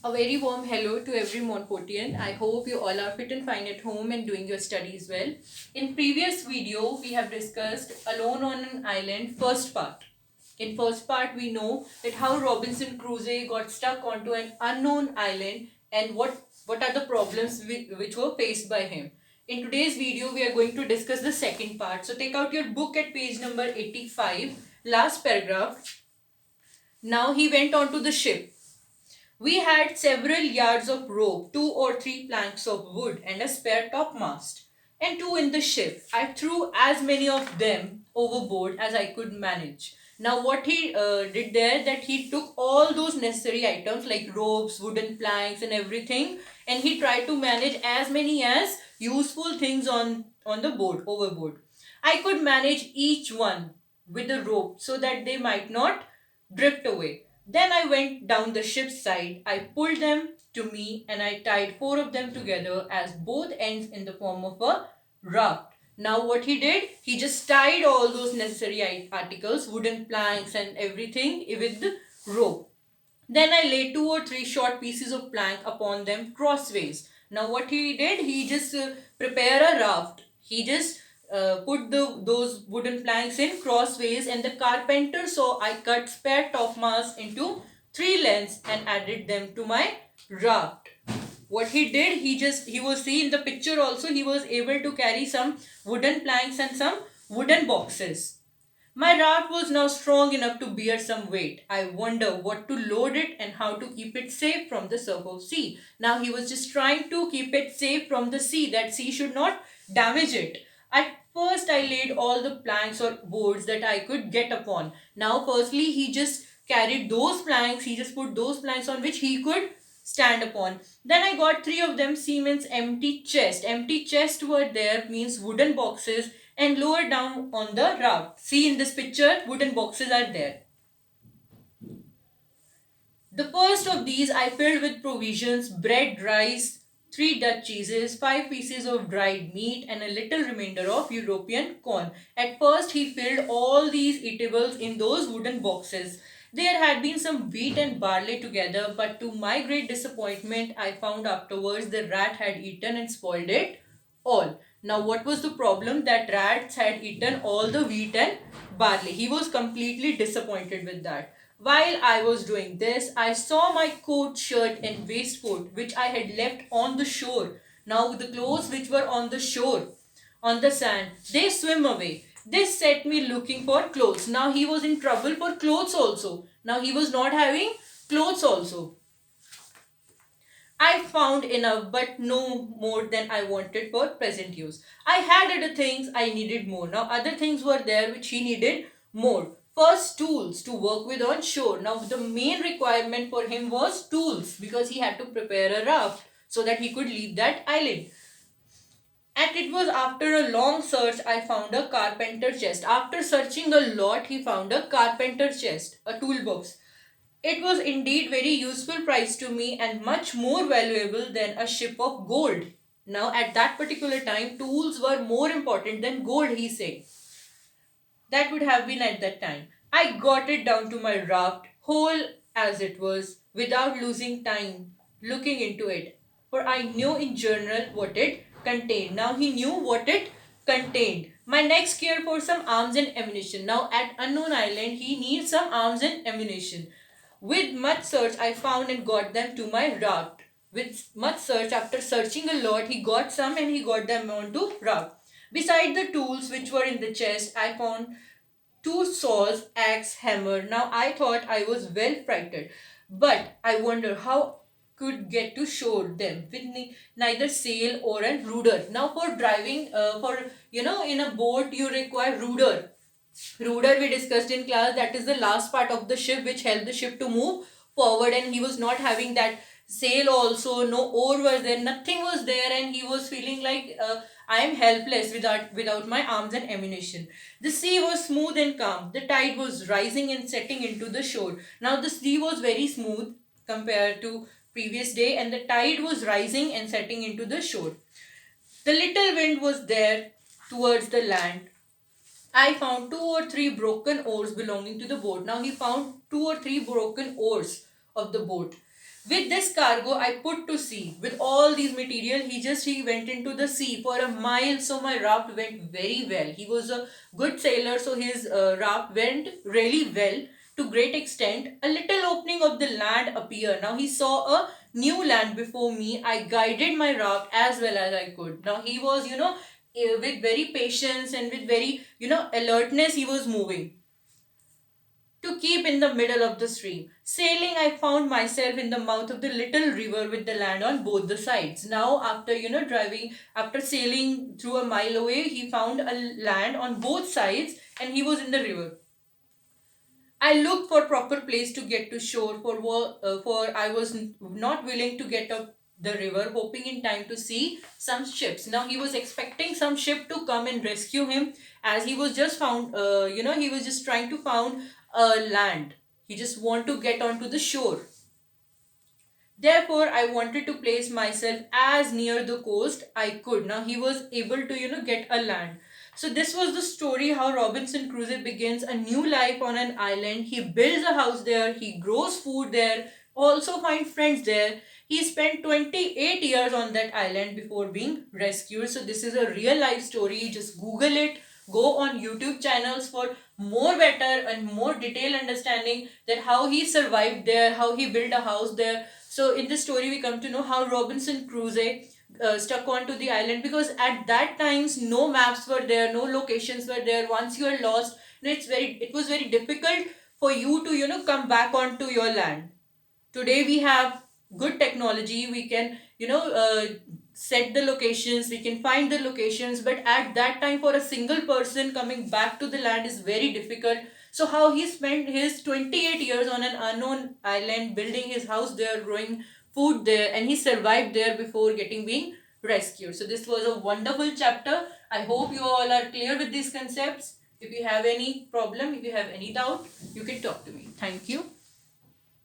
A very warm hello to every Montportian. I hope you all are fit and fine at home and doing your studies well. In previous video, we have discussed Alone on an Island first part. In first part, we know that how Robinson Crusoe got stuck onto an unknown island and what are the problems which were faced by him. In today's video, we are going to discuss the second part. So take out your book at page number 85, last paragraph. Now he went onto the ship. We had several yards of rope, 2 or 3 planks of wood, and a spare topmast, and 2 in the ship. I threw as many of them overboard as I could manage. Now, what he did there, that he took all those necessary items like ropes, wooden planks, and everything, and he tried to manage as many as useful things on the board, overboard. I could manage each one with a rope so that they might not drift away. Then I went down the ship's side. I pulled them to me and I tied 4 of them together as both ends in the form of a raft. Now, what he did, he just tied all those necessary articles, wooden planks, and everything with the rope. Then I laid 2 or 3 short pieces of plank upon them crossways. Now, what he did, he just prepared a raft. He just put those wooden planks in crossways, and the carpenter saw I cut spare topmasts into 3 lengths and added them to my raft. What he did, he was see in the picture also, he was able to carry some wooden planks and some wooden boxes. My raft was now strong enough to bear some weight. I wonder what to load it and how to keep it safe from the surf of sea. Now he was just trying to keep it safe from the sea, that sea should not damage it. At first I laid all the planks or boards that I could get upon. Now firstly he just carried those planks, he just put those planks on which he could stand upon. Then I got 3 of them Siemens empty chest. Empty chest were there means wooden boxes, and lower down on the raft. See in this picture, wooden boxes are there. The first of these I filled with provisions, bread, rice, 3 Dutch cheeses, 5 pieces of dried meat, and a little remainder of European corn. At first, he filled all these eatables in those wooden boxes. There had been some wheat and barley together, but to my great disappointment, I found afterwards the rat had eaten and spoiled it all. Now, what was the problem? That rats had eaten all the wheat and barley. He was completely disappointed with that. While I was doing this, I saw my coat, shirt, and waistcoat which I had left on the shore. Now, the clothes which were on the shore, on the sand, they swim away. This set me looking for clothes. Now, he was in trouble for clothes also. Now, he was not having clothes also. I found enough, but no more than I wanted for present use. I had other things I needed more. Now, other things were there which he needed more. First, tools to work with on shore. Now, the main requirement for him was tools because he had to prepare a raft so that he could leave that island. And it was after a long search I found a carpenter chest. After searching a lot, he found a carpenter chest, a toolbox. It was indeed very useful price to me and much more valuable than a ship of gold. Now, at that particular time, tools were more important than gold, he said. That would have been at that time. I got it down to my raft, whole as it was, without losing time looking into it. For I knew in general what it contained. Now he knew what it contained. My next care for some arms and ammunition. Now at unknown island, he needs some arms and ammunition. With much search, I found and got them to my raft. With much search, after searching a lot, he got some and he got them onto raft. Beside the tools which were in the chest, I found 2 saws, axe, hammer. Now I thought I was well frightened, but I wonder how could get to shore them with neither sail or a rudder. Now for driving, for in a boat you require rudder. Rudder we discussed in class, that is the last part of the ship which helped the ship to move forward, and he was not having that sail also, no oar was there, nothing was there, and he was feeling like I am helpless without my arms and ammunition. The sea was smooth and calm. The tide was rising and setting into the shore. Now the sea was very smooth compared to previous day, and the tide was rising and setting into the shore. The little wind was there towards the land. I found 2 or 3 broken oars belonging to the boat. Now he found 2 or 3 broken oars of the boat. With this cargo, I put to sea. With all these material, he went into the sea for a mile. So my raft went very well. He was a good sailor, so his raft went really well to great extent. A little opening of the land appeared. Now he saw a new land before me. I guided my raft as well as I could. Now he was, with very patience and with very, alertness, he was moving to keep in the middle of the stream. Sailing, I found myself in the mouth of the little river with the land on both the sides. Now, after after sailing through a mile away, he found a land on both sides and he was in the river. I looked for proper place to get to shore for I was not willing to get up the river, hoping in time to see some ships. Now he was expecting some ship to come and rescue him, as he was just found. He was just trying to found a land. He just want to get onto the shore. Therefore, I wanted to place myself as near the coast I could. Now he was able to, get a land. So this was the story how Robinson Crusoe begins a new life on an island. He builds a house there, he grows food there, also find friends there. He spent 28 years on that island before being rescued. So this is a real life story. Just Google it. Go on YouTube channels for more better and more detailed understanding that how he survived there, how he built a house there. So in this story, we come to know how Robinson Crusoe stuck onto the island, because at that times no maps were there, no locations were there. Once you are lost, it was very difficult for you to come back onto your land. Today we have good technology. We can set the locations. We can find the locations. But at that time, for a single person coming back to the land is very difficult. So how he spent his 28 years on an unknown island, building his house there, growing food there, and he survived there before getting being rescued. So this was a wonderful chapter. I hope you all are clear with these concepts. If you have any problem, if you have any doubt, you can talk to me. Thank you.